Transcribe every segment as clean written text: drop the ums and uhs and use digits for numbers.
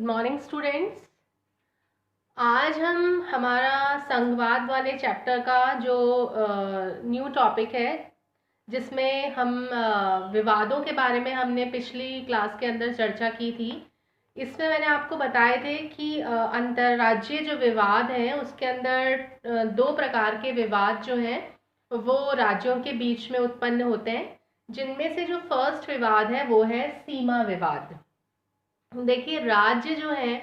Good morning students. आज हम हमारा संघवाद वाले चैप्टर का जो न्यू टॉपिक है, जिसमें हम विवादों के बारे में हमने पिछली क्लास के अंदर चर्चा की थी। इसमें मैंने आपको बताए थे कि अंतर्राज्यीय जो विवाद हैं उसके अंदर दो प्रकार के विवाद जो हैं वो राज्यों के बीच में उत्पन्न होते हैं, जिनमें से जो फर्स्ट विवाद है वो है सीमा विवाद। देखिए, राज्य जो है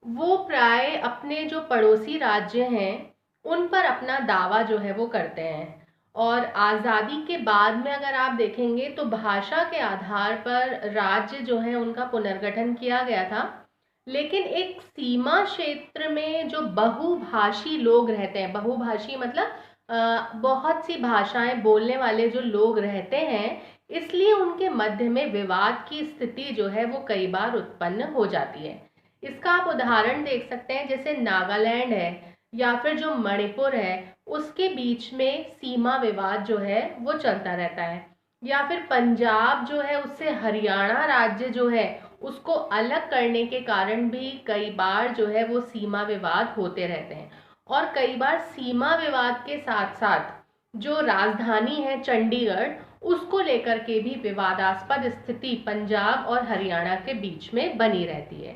वो प्राय अपने जो पड़ोसी राज्य हैं उन पर अपना दावा जो है वो करते हैं। और आज़ादी के बाद में अगर आप देखेंगे तो भाषा के आधार पर राज्य जो है उनका पुनर्गठन किया गया था, लेकिन एक सीमा क्षेत्र में जो बहुभाषी लोग रहते हैं, बहुभाषी मतलब बहुत सी भाषाएं बोलने वाले जो लोग रहते हैं, इसलिए उनके मध्य में विवाद की स्थिति जो है वो कई बार उत्पन्न हो जाती है। इसका आप उदाहरण देख सकते हैं, जैसे नागालैंड है या फिर जो मणिपुर है उसके बीच में सीमा विवाद जो है वो चलता रहता है, या फिर पंजाब जो है उससे हरियाणा राज्य जो है उसको अलग करने के कारण भी कई बार जो है वो सीमा विवाद होते रहते हैं। और कई बार सीमा विवाद के साथ साथ जो राजधानी है चंडीगढ़, उसको लेकर के भी विवादास्पद स्थिति पंजाब और हरियाणा के बीच में बनी रहती है।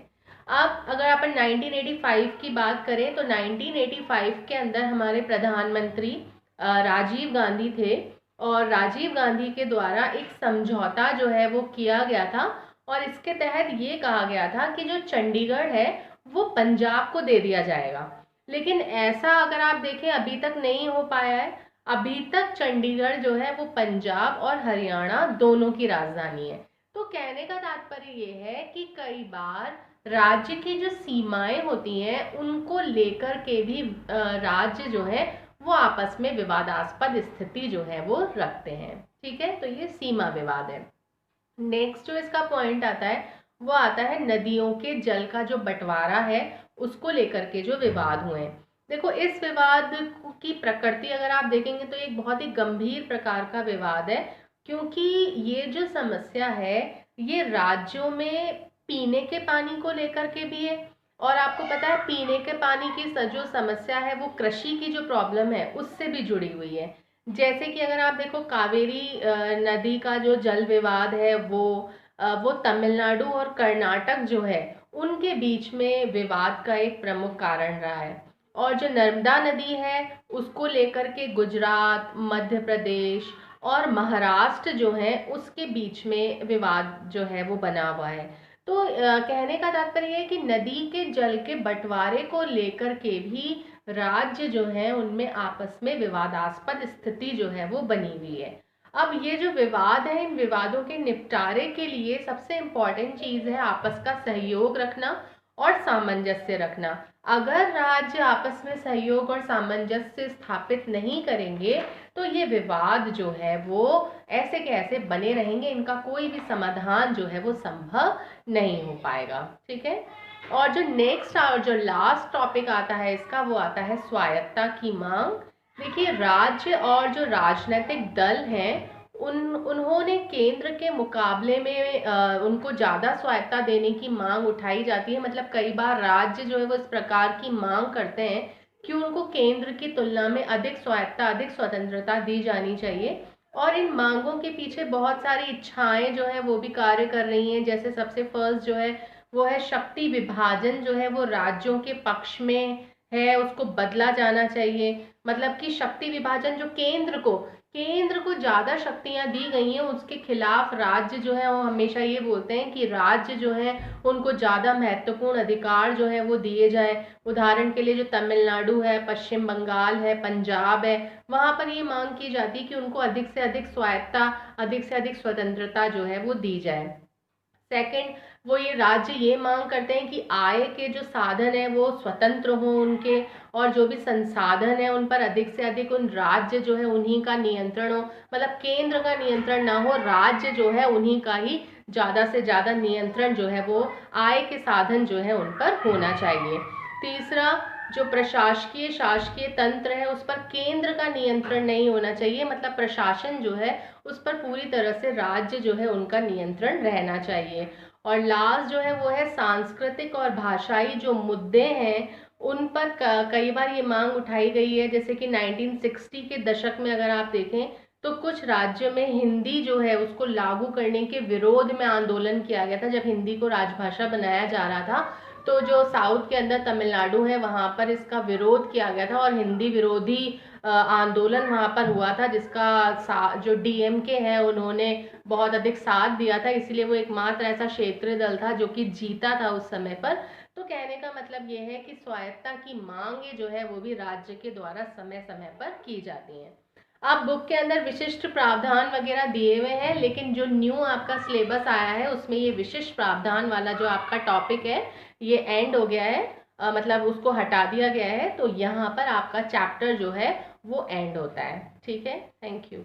अब अगर अपन 1985 की बात करें तो 1985 के अंदर हमारे प्रधानमंत्री राजीव गांधी थे, और राजीव गांधी के द्वारा एक समझौता जो है वो किया गया था, और इसके तहत ये कहा गया था कि जो चंडीगढ़ है वो पंजाब को दे दिया जाएगा। लेकिन ऐसा अगर आप देखें अभी तक नहीं हो पाया है। अभी तक चंडीगढ़ जो है वो पंजाब और हरियाणा दोनों की राजधानी है। तो कहने का तात्पर्य ये है कि कई बार राज्य की जो सीमाएं होती हैं उनको लेकर के भी राज्य जो है वो आपस में विवादास्पद स्थिति जो है वो रखते हैं। ठीक है, तो ये सीमा विवाद है। नेक्स्ट जो इसका पॉइंट आता है वो आता है नदियों के जल का जो बंटवारा है उसको लेकर के जो विवाद हुए हैं। देखो, इस विवाद की प्रकृति अगर आप देखेंगे तो एक बहुत ही गंभीर प्रकार का विवाद है, क्योंकि ये जो समस्या है ये राज्यों में पीने के पानी को लेकर के भी है, और आपको पता है पीने के पानी की जो समस्या है वो कृषि की जो प्रॉब्लम है उससे भी जुड़ी हुई है। जैसे कि अगर आप देखो कावेरी नदी का जो जल विवाद है वो तमिलनाडु और कर्नाटक जो है उनके बीच में विवाद का एक प्रमुख कारण रहा है। और जो नर्मदा नदी है उसको लेकर के गुजरात, मध्य प्रदेश और महाराष्ट्र जो है उसके बीच में विवाद जो है वो बना हुआ है। तो कहने का तात्पर्य है कि नदी के जल के बंटवारे को लेकर के भी राज्य जो है उनमें आपस में विवादास्पद स्थिति जो है वो बनी हुई है। अब ये जो विवाद है, इन विवादों के निपटारे के लिए सबसे इम्पोर्टेंट चीज है आपस का सहयोग रखना और सामंजस्य रखना। अगर राज्य आपस में सहयोग और सामंजस्य स्थापित नहीं करेंगे तो ये विवाद जो है वो ऐसे के ऐसे बने रहेंगे, इनका कोई भी समाधान जो है वो संभव नहीं हो पाएगा। ठीक है, और जो नेक्स्ट और जो लास्ट टॉपिक आता है इसका वो आता है स्वायत्तता की मांग। देखिए, राज्य और जो राजनीतिक दल हैं उन्होंने केंद्र के मुकाबले में उनको ज़्यादा स्वायत्तता देने की मांग उठाई जाती है। मतलब कई बार राज्य जो है वो इस प्रकार की मांग करते हैं कि उनको केंद्र की तुलना में अधिक स्वायत्तता, अधिक स्वतंत्रता दी जानी चाहिए, और इन मांगों के पीछे बहुत सारी इच्छाएं जो है वो भी कार्य कर रही हैं। जैसे सबसे फर्स्ट जो है वो है शक्ति विभाजन जो है वो राज्यों के पक्ष में है, उसको बदला जाना चाहिए। मतलब कि शक्ति विभाजन जो केंद्र को ज्यादा शक्तियां दी गई हैं उसके खिलाफ राज्य जो है वो हमेशा ये बोलते हैं कि राज्य जो है उनको ज्यादा महत्वपूर्ण अधिकार जो है वो दिए जाएं। उदाहरण के लिए जो तमिलनाडु है, पश्चिम बंगाल है, पंजाब है, वहां पर ये मांग की जाती है कि उनको अधिक से अधिक स्वायत्तता, अधिक से अधिक स्वतंत्रता जो है वो दी जाए। सेकंड, वो ये राज्य ये मांग करते हैं कि आय के जो साधन है वो स्वतंत्र हो उनके, और जो भी संसाधन है उन पर अधिक से अधिक उन राज्य जो है उन्हीं का नियंत्रण हो। मतलब केंद्र का नियंत्रण ना हो, राज्य जो है उन्हीं का ही ज़्यादा से ज़्यादा नियंत्रण जो है वो आय के साधन जो है उन पर होना चाहिए। तीसरा, जो प्रशासकीय शासकीय तंत्र है उस पर केंद्र का नियंत्रण नहीं होना चाहिए। मतलब प्रशासन जो है उस पर पूरी तरह से राज्य जो है उनका नियंत्रण रहना चाहिए। और लास्ट जो है वो है सांस्कृतिक और भाषाई जो मुद्दे हैं उन पर कई बार ये मांग उठाई गई है। जैसे कि 1960 के दशक में अगर आप देखें तो कुछ राज्य में हिंदी जो है उसको लागू करने के विरोध में आंदोलन किया गया था। जब हिंदी को राजभाषा बनाया जा रहा था तो जो साउथ के अंदर तमिलनाडु है वहाँ पर इसका विरोध किया गया था और हिंदी विरोधी आंदोलन वहाँ पर हुआ था, जिसका जो डीएमके है उन्होंने बहुत अधिक साथ दिया था। इसलिए वो एकमात्र ऐसा क्षेत्रीय दल था जो कि जीता था उस समय पर। तो कहने का मतलब ये है कि स्वायत्तता की मांग जो है वो भी राज्य के द्वारा समय समय पर की जाती है। अब बुक के अंदर विशिष्ट प्रावधान वगैरह दिए हुए हैं, लेकिन जो न्यू आपका सिलेबस आया है उसमें ये विशिष्ट प्रावधान वाला जो आपका टॉपिक है ये एंड हो गया है, मतलब उसको हटा दिया गया है। तो यहाँ पर आपका चैप्टर जो है वो एंड होता है। ठीक है, थैंक यू।